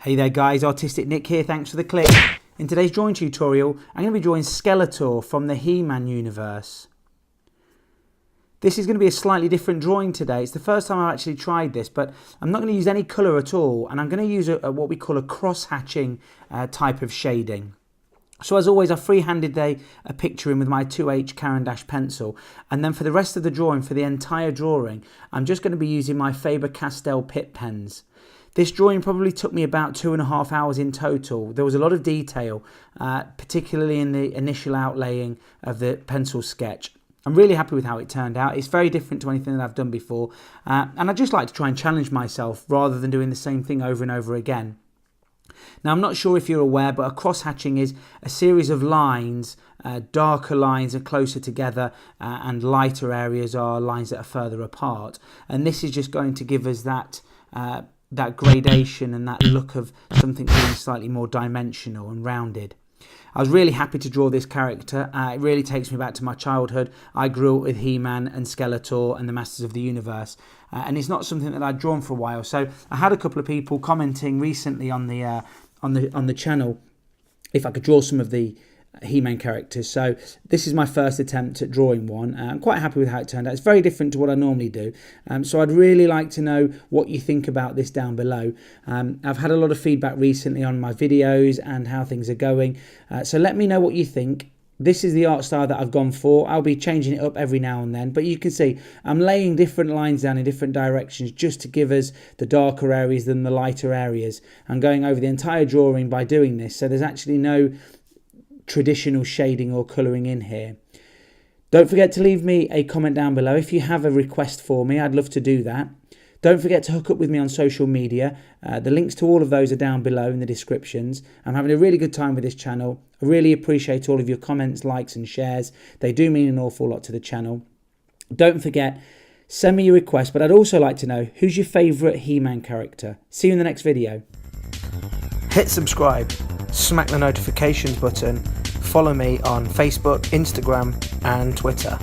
Hey there guys, Artistic Nick here, thanks for the click. In today's drawing tutorial, I'm going to be drawing Skeletor from the He-Man universe. This is going to be a slightly different drawing today. It's the first time I've actually tried this, but I'm not going to use any colour at all, and I'm going to use what we call a cross-hatching type of shading. So as always, I free-handed a picture in with my 2H Caran D'ache pencil, and then for the rest of the drawing, for the entire drawing, I'm just going to be using my Faber-Castell Pitt pens. This drawing probably took me about 2.5 hours in total. There was a lot of detail, particularly in the initial outlaying of the pencil sketch. I'm really happy with how it turned out. It's very different to anything that I've done before, and I just like to try and challenge myself rather than doing the same thing over and over again. Now, I'm not sure if you're aware, but a cross-hatching is a series of lines. Darker lines are closer together and lighter areas are lines that are further apart. And this is just going to give us that gradation and that look of something being slightly more dimensional and rounded. I was really happy to draw this character. It really takes me back to my childhood. I grew up with He-Man and Skeletor and the Masters of the Universe, and it's not something that I'd drawn for a while. So I had a couple of people commenting recently on the channel if I could draw some of the He-Man characters. So this is my first attempt at drawing one. I'm quite happy with how it turned out. It's very different to what I normally do. So I'd really like to know what you think about this down below. I've had a lot of feedback recently on my videos and how things are going. So let me know what you think. This is the art style that I've gone for. I'll be changing it up every now and then, but you can see I'm laying different lines down in different directions just to give us the darker areas than the lighter areas. I'm going over the entire drawing by doing this, so there's actually no traditional shading or colouring in here. Don't forget to leave me a comment down below if you have a request for me. I'd love to do that. Don't forget to hook up with me on social media. The links to all of those are down below in the descriptions. I'm having a really good time with this channel. I really appreciate all of your comments, likes and shares. They do mean an awful lot to the channel. Don't forget, send me your request, but I'd also like to know who's your favourite He-Man character. See you in the next video. Hit subscribe, smack the notifications button, follow me on Facebook, Instagram and Twitter.